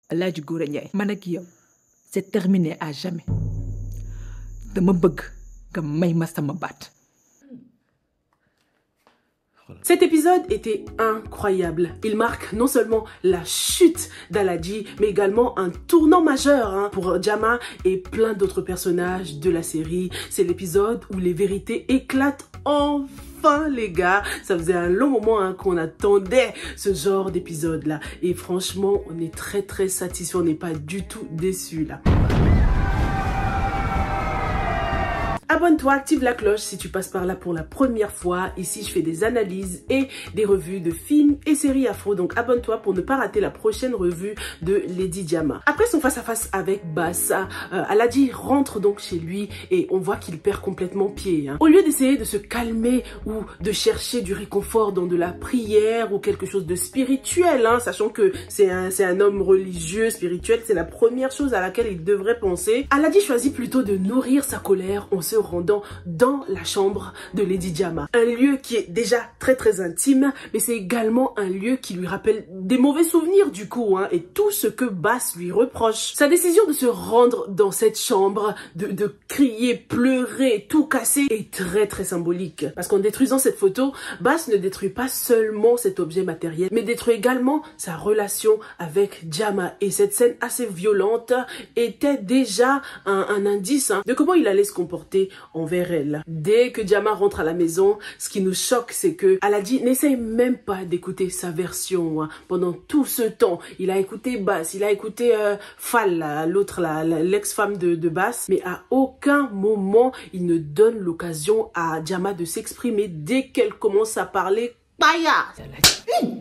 Alaaji Gora Ndiaye man ak yow c'est terminé à jamais dama bëgg nga may ma sama baat. Cet épisode était incroyable. Il marque non seulement la chute d'Aladji, mais également un tournant majeur pour Jama et plein d'autres personnages de la série. C'est l'épisode où les vérités éclatent enfin, les gars. Ça faisait un long moment qu'on attendait ce genre d'épisode-là. Et franchement, on est très satisfait. On n'est pas du tout déçus là. Abonne-toi, active la cloche si tu passes par là pour la première fois. Ici, je fais des analyses et des revues de films et séries afro. Donc, abonne-toi pour ne pas rater la prochaine revue de Lady Jama. Après son face-à-face avec Bass, Aladji rentre donc chez lui et on voit qu'il perd complètement pied. Au lieu d'essayer de se calmer ou de chercher du réconfort dans de la prière ou quelque chose de spirituel, sachant que c'est un homme religieux, spirituel, c'est la première chose à laquelle il devrait penser. Aladji choisit plutôt de nourrir sa colère en se rendant dans la chambre de Lady Jama. Un lieu qui est déjà très intime, mais c'est également un lieu qui lui rappelle des mauvais souvenirs du coup, et tout ce que Bass lui reproche. Sa décision de se rendre dans cette chambre, de crier, pleurer, tout casser, est très symbolique. Parce qu'en détruisant cette photo, Bass ne détruit pas seulement cet objet matériel, mais détruit également sa relation avec Jama. Et cette scène assez violente était déjà un indice de comment il allait se comporter envers elle. Dès que Jama rentre à la maison, ce qui nous choque, c'est que Aladji n'essaye même pas d'écouter sa version. Pendant tout ce temps, il a écouté Bass, il a écouté Fall, l'autre, l'ex-femme de Bass, mais à aucun moment il ne donne l'occasion à Jama de s'exprimer. Dès qu'elle commence à parler,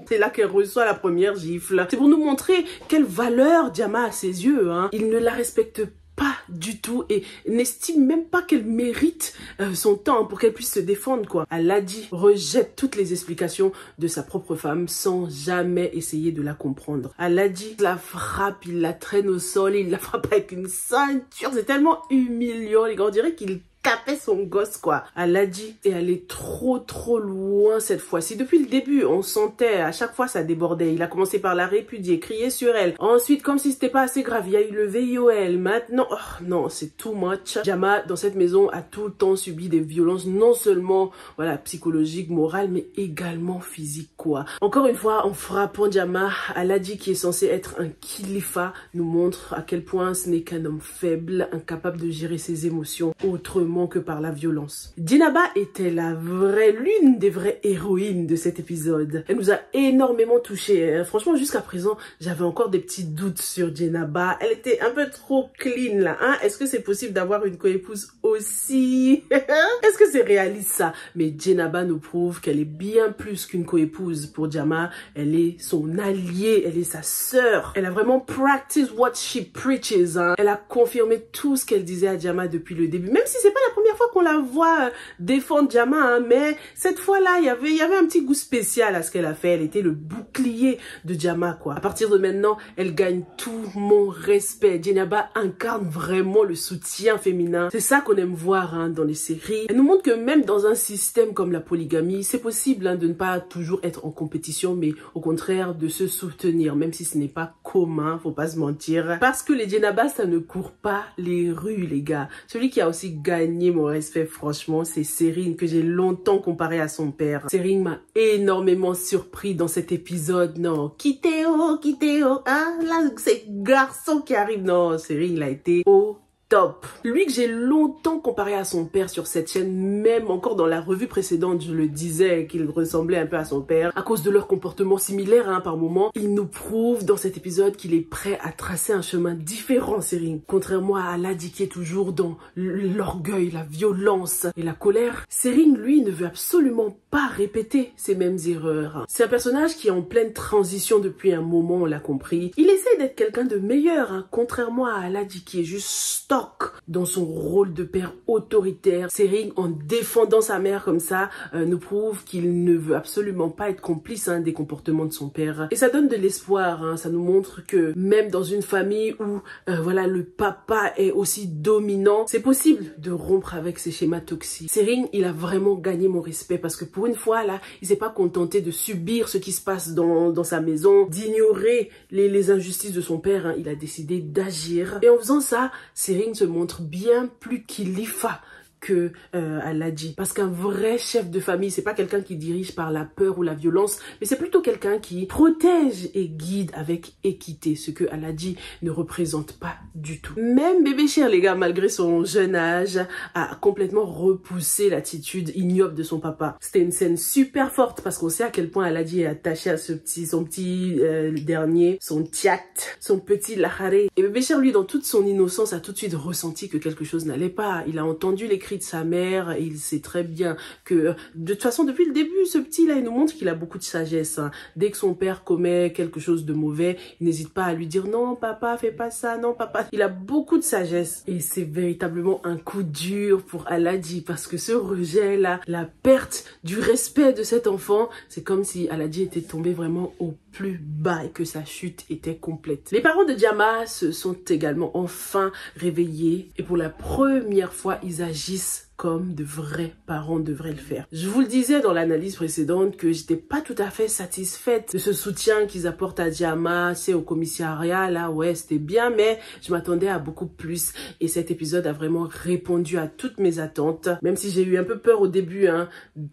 c'est là qu'elle reçoit la première gifle. C'est pour nous montrer quelle valeur Jama a à ses yeux. Il ne la respecte pas du tout et n'estime même pas qu'elle mérite son temps pour qu'elle puisse se défendre quoi. Aladji rejette toutes les explications de sa propre femme sans jamais essayer de la comprendre. Aladji la frappe, il la traîne au sol, il la frappe avec une ceinture, c'est tellement humiliant les gars, on dirait qu'il tapait son gosse quoi. Aladji est allé trop loin cette fois-ci. Depuis le début, on sentait à chaque fois ça débordait. Il a commencé par la répudier, crier sur elle. Ensuite, comme si c'était pas assez grave, il y a eu le VIOL. Maintenant, oh non, c'est too much. Jama dans cette maison a tout le temps subi des violences, non seulement voilà psychologiques, morales, mais également physiques quoi. Encore une fois, en frappant Jama, Aladji qui est censé être un khalifa nous montre à quel point ce n'est qu'un homme faible, incapable de gérer ses émotions autrement que par la violence. Djenaba était l'une des vraies héroïnes de cet épisode. Elle nous a énormément touchés. Franchement, jusqu'à présent, j'avais encore des petits doutes sur Djenaba. Elle était un peu trop clean là. Est-ce que c'est possible d'avoir une coépouse aussi? Est-ce que c'est réaliste ça? Mais Djenaba nous prouve qu'elle est bien plus qu'une coépouse pour Jama. Elle est son alliée, elle est sa sœur. Elle a vraiment practiced what she preaches. Elle a confirmé tout ce qu'elle disait à Jama depuis le début. Même si c'est pas la première fois qu'on la voit défendre Jama, mais cette fois-là, il y avait un petit goût spécial à ce qu'elle a fait. Elle était le bouclier de Jama, quoi. À partir de maintenant, elle gagne tout mon respect. Djenaba incarne vraiment le soutien féminin. C'est ça qu'on aime voir dans les séries. Elle nous montre que même dans un système comme la polygamie, c'est possible de ne pas toujours être en compétition, mais au contraire de se soutenir, même si ce n'est pas commun, faut pas se mentir. Parce que les Djenaba, ça ne court pas les rues, les gars. Celui qui a aussi gagné mon respect, franchement, c'est Serine, que j'ai longtemps comparé à son père. Serine m'a énormément surpris dans cet épisode. Non, Kiteo, là, c'est garçon qui arrive. Non, Serine, il a été au top. Lui que j'ai longtemps comparé à son père sur cette chaîne, même encore dans la revue précédente, je le disais qu'il ressemblait un peu à son père, à cause de leur comportement similaire par moment. Il nous prouve dans cet épisode qu'il est prêt à tracer un chemin différent, Serine. Contrairement à Aladji qui est toujours dans l'orgueil, la violence et la colère, Serine, lui, ne veut absolument pas répéter ces mêmes erreurs. C'est un personnage qui est en pleine transition depuis un moment, on l'a compris. Il essaie d'être quelqu'un de meilleur, contrairement à Aladji qui est juste stop stock dans son rôle de père autoritaire. Sering, en défendant sa mère comme ça, nous prouve qu'il ne veut absolument pas être complice des comportements de son père. Et ça donne de l'espoir, ça nous montre que même dans une famille où voilà, le papa est aussi dominant, c'est possible de rompre avec ces schémas toxiques. Sering, il a vraiment gagné mon respect parce que pour une fois là, il s'est pas contenté de subir ce qui se passe dans sa maison, d'ignorer les injustices de son père, il a décidé d'agir. Et en faisant ça, Sering se montre bien plus khalifa que Aladji. Parce qu'un vrai chef de famille, c'est pas quelqu'un qui dirige par la peur ou la violence, mais c'est plutôt quelqu'un qui protège et guide avec équité, ce que Aladji ne représente pas du tout. Même bébé cher, les gars, malgré son jeune âge, a complètement repoussé l'attitude ignoble de son papa. C'était une scène super forte parce qu'on sait à quel point Aladji est attaché à son petit dernier, son tchat, son petit laharé. Et bébé cher, lui, dans toute son innocence, a tout de suite ressenti que quelque chose n'allait pas. Il a entendu les cris de sa mère et il sait très bien que de toute façon depuis le début ce petit là il nous montre qu'il a beaucoup de sagesse. Dès que son père commet quelque chose de mauvais, il n'hésite pas à lui dire non papa fais pas ça, non papa. Il a beaucoup de sagesse et c'est véritablement un coup dur pour Aladji parce que ce rejet là, la perte du respect de cet enfant, c'est comme si Aladji était tombé vraiment au plus bas et que sa chute était complète. Les parents de Diama se sont également enfin réveillés et pour la première fois ils agissent comme de vrais parents devraient le faire. Je vous le disais dans l'analyse précédente que j'étais pas tout à fait satisfaite de ce soutien qu'ils apportent à Diama, c'est au commissariat, là ouais c'était bien, mais je m'attendais à beaucoup plus et cet épisode a vraiment répondu à toutes mes attentes, même si j'ai eu un peu peur au début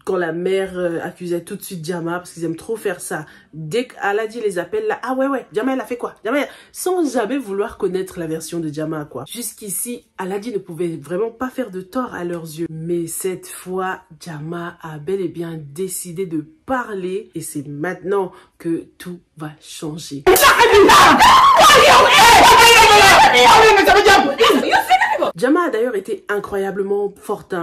quand la mère accusait tout de suite Diama parce qu'ils aiment trop faire ça. Dès qu'Aladji les appelle là, ah ouais Diama elle a fait quoi? Diama, sans jamais vouloir connaître la version de Diama quoi. Jusqu'ici Aladji ne pouvait vraiment pas faire de tort à leurs yeux. Mais cette fois, Diama a bel et bien décidé de parler et c'est maintenant que tout va changer. Diama a d'ailleurs été incroyablement forte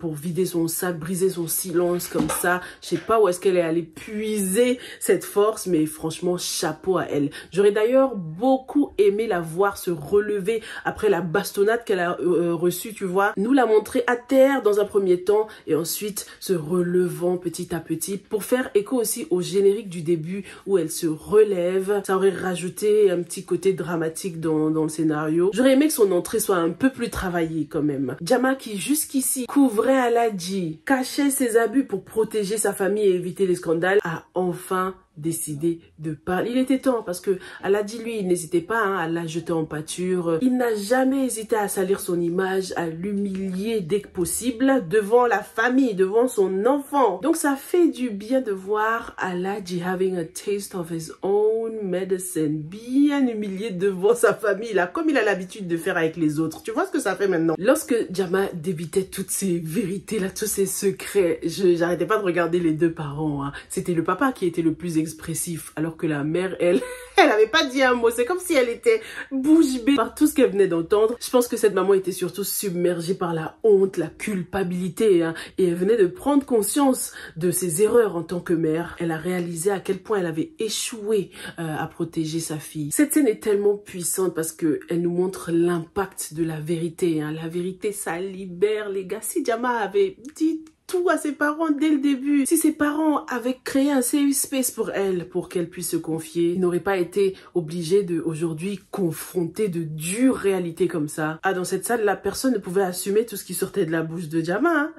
pour vider son sac, briser son silence comme ça. Je sais pas où est-ce qu'elle est allée puiser cette force, mais franchement, chapeau à elle. J'aurais d'ailleurs beaucoup aimé la voir se relever après la bastonnade qu'elle a reçue, tu vois. Nous la montrer à terre dans un premier temps et ensuite se relevant petit à petit pour faire écho aussi au générique du début où elle se relève. Ça aurait rajouté un petit côté dramatique dans le scénario. J'aurais aimé que son entrée soit un peu plus travaillée quand même. Diama qui jusqu'ici couvrait Aladji, cachait ses abus pour protéger sa famille et éviter les scandales, a enfin décidé de parler. Il était temps parce que Aladji lui il n'hésitait pas à la jeter en pâture. Il n'a jamais hésité à salir son image, à l'humilier dès que possible devant la famille, devant son enfant. Donc ça fait du bien de voir Aladji having a taste of his own medicine, bien humilié devant sa famille là, comme il a l'habitude de faire avec les autres. Tu vois ce que ça fait maintenant? Lorsque Diama débitait toutes ces vérités là, tous ces secrets, j'arrêtais pas de regarder les deux parents. C'était le papa qui était le plus expressif, alors que la mère, elle avait pas dit un mot. C'est comme si elle était bouche bée par tout ce qu'elle venait d'entendre. Je pense que cette maman était surtout submergée par la honte, la culpabilité, et elle venait de prendre conscience de ses erreurs en tant que mère. Elle a réalisé à quel point elle avait échoué à protéger sa fille. Cette scène est tellement puissante parce que elle nous montre l'impact de la vérité. La vérité, ça libère, les gars. Si Diama avait dit tout à ses parents dès le début, si ses parents avaient créé un safe space pour elle, pour qu'elle puisse se confier, il n'aurait pas été obligé de aujourd'hui confronter de dures réalités comme ça. Dans cette salle, la personne ne pouvait assumer tout ce qui sortait de la bouche de Diama.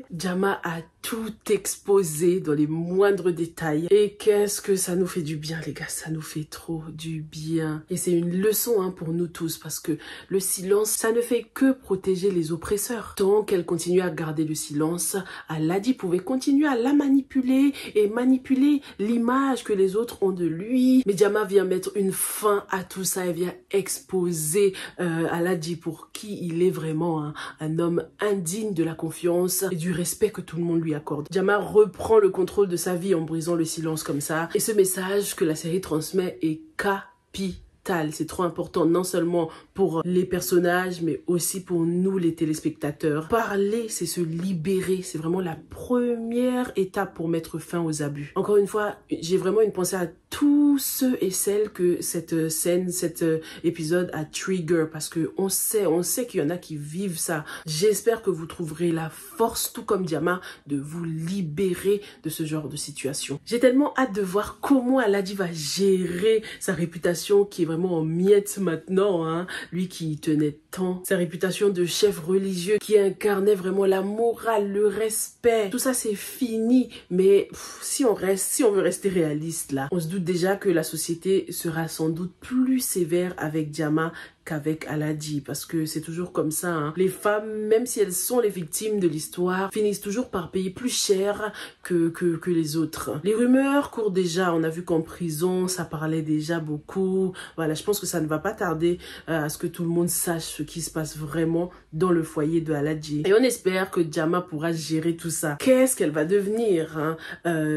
Diama a tout exposé dans les moindres détails. Et qu'est-ce que ça nous fait du bien, les gars, ça nous fait trop du bien. Et c'est une leçon pour nous tous, parce que le silence, ça ne fait que protéger les oppresseurs. Tant qu'elle continue à garder le silence, Aladji pouvait continuer à la manipuler et manipuler l'image que les autres ont de lui. Mais Diama vient mettre une fin à tout ça, elle vient exposer Aladji pour qui il est vraiment, un homme indigne de la confiance et du respect que tout le monde lui accorde. Diama reprend le contrôle de sa vie en brisant le silence comme ça. Et ce message que la série transmet est capital. capital, c'est trop important, non seulement pour les personnages, mais aussi pour nous, les téléspectateurs. Parler, c'est se libérer, c'est vraiment la première étape pour mettre fin aux abus. Encore une fois, j'ai vraiment une pensée à tous ceux et celles que cette scène, cet épisode a trigger, parce que on sait qu'il y en a qui vivent ça. J'espère que vous trouverez la force, tout comme Diama, de vous libérer de ce genre de situation. J'ai tellement hâte de voir comment Aladi va gérer sa réputation qui est vraiment en miettes maintenant, hein. Lui qui tenait tant, sa réputation de chef religieux qui incarnait vraiment la morale, le respect. Tout ça c'est fini, mais si on veut rester réaliste là, on se doute déjà que la société sera sans doute plus sévère avec Diama qu'avec Aladi, parce que c'est toujours comme ça, hein. Les femmes, même si elles sont les victimes de l'histoire, finissent toujours par payer plus cher que les autres. Les rumeurs courent déjà, on a vu qu'en prison, ça parlait déjà beaucoup. Voilà, je pense que ça ne va pas tarder à ce que tout le monde sache ce qui se passe vraiment dans le foyer de Aladi. Et on espère que Diama pourra gérer tout ça. Qu'est-ce qu'elle va devenir, hein?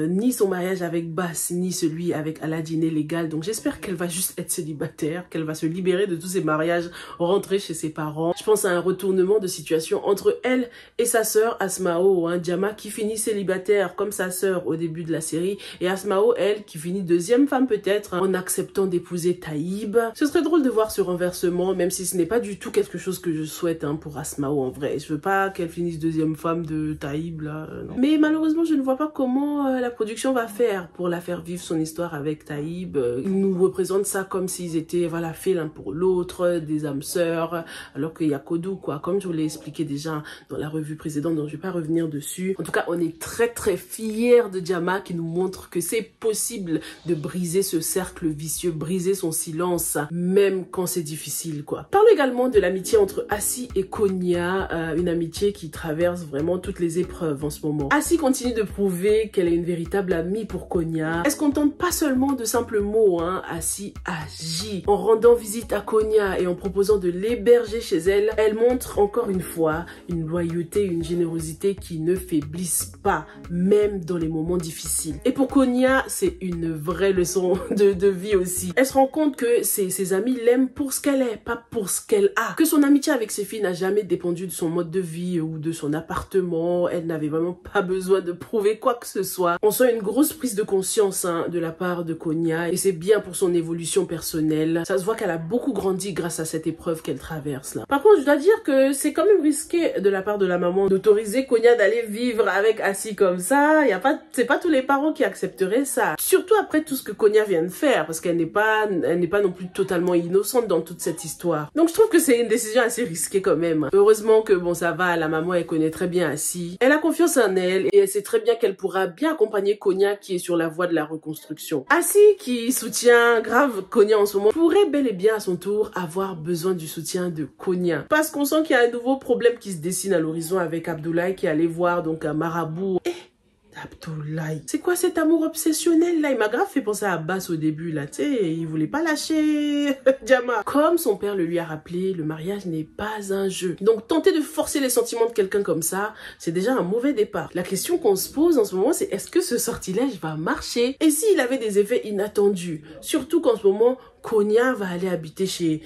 Ni son mariage avec Bass, ni celui avec Aladi n'est légal, donc j'espère qu'elle va juste être célibataire, qu'elle va se libérer de tous ces mariages, rentrer chez ses parents. Je pense à un retournement de situation entre elle et sa sœur Asmao, hein, Diama qui finit célibataire comme sa sœur au début de la série, et Asmao, elle, qui finit deuxième femme peut-être, hein, en acceptant d'épouser Taïb. Ce serait drôle de voir ce renversement, même si ce n'est pas du tout quelque chose que je souhaite, hein, pour Asmao en vrai. Je veux pas qu'elle finisse deuxième femme de Taïb là, non. Mais malheureusement, je ne vois pas comment la production va faire pour la faire vivre son histoire avec Taïb. Ils nous représentent ça comme s'ils étaient, voilà, faits l'un pour l'autre, des âmes sœurs, alors qu'il y a Kodou, quoi, comme je vous l'ai expliqué déjà dans la revue précédente, donc je vais pas revenir dessus. En tout cas, on est très très fiers de Diama qui nous montre que c'est possible de briser ce cercle vicieux, briser son silence, même quand c'est difficile, quoi. Parlons également de l'amitié entre Assi et Konya, une amitié qui traverse vraiment toutes les épreuves en ce moment. Assi continue de prouver qu'elle est une véritable amie pour Konya. Elle se contente pas seulement de simples mots, hein. Assi agit en rendant visite à Konya et en proposant de l'héberger chez elle. Elle montre encore une fois une loyauté, une générosité qui ne faiblissent pas, même dans les moments difficiles. Et pour Konya, c'est une vraie leçon de vie aussi. Elle se rend compte que ses amis l'aiment pour ce qu'elle est, pas pour ce qu'elle a. Que son amitié avec ses filles n'a jamais dépendu de son mode de vie ou de son appartement. Elle n'avait vraiment pas besoin de prouver quoi que ce soit. On sent une grosse prise de conscience, hein, de la part de Konya, et c'est bien pour son évolution personnelle. Ça se voit qu'elle a beaucoup grandi grâce à cette épreuve qu'elle traverse là. Par contre, je dois dire que c'est quand même risqué de la part de la maman d'autoriser Konya d'aller vivre avec Assi comme ça. C'est pas tous les parents qui accepteraient ça. Surtout après tout ce que Konya vient de faire, parce qu'elle n'est pas non plus totalement innocente dans toute cette histoire. Donc je trouve que c'est une décision assez risquée quand même. Heureusement que bon, ça va, la maman elle connaît très bien Assi. Elle a confiance en elle et elle sait très bien qu'elle pourra bien accompagner Konya qui est sur la voie de la reconstruction. Assi, qui soutient grave Konya en ce moment, pourrait bel et bien à son tour avoir besoin du soutien de Konya. Parce qu'on sent qu'il y a un nouveau problème qui se dessine à l'horizon avec Abdoulaye qui allait voir donc un marabout. Abdoulaye, c'est quoi cet amour obsessionnel là? Il m'a grave fait penser à Bass au début là, tu sais, il voulait pas lâcher Diama. Comme son père le lui a rappelé, le mariage n'est pas un jeu. Donc tenter de forcer les sentiments de quelqu'un comme ça, c'est déjà un mauvais départ. La question qu'on se pose en ce moment, c'est est-ce que ce sortilège va marcher? Et s'il avait des effets inattendus? Surtout qu'en ce moment, Konya va aller habiter chez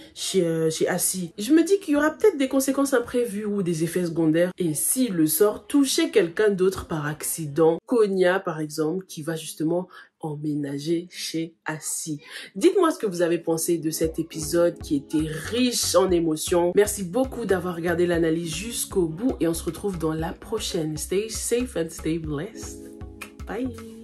Assi. Je me dis qu'il y aura peut-être des conséquences imprévues ou des effets secondaires. Et s'il le sort toucher quelqu'un d'autre par accident, Konya par exemple, qui va justement emménager chez Assi. Dites-moi ce que vous avez pensé de cet épisode qui était riche en émotions. Merci beaucoup d'avoir regardé l'analyse jusqu'au bout et on se retrouve dans la prochaine. Stay safe and stay blessed. Bye.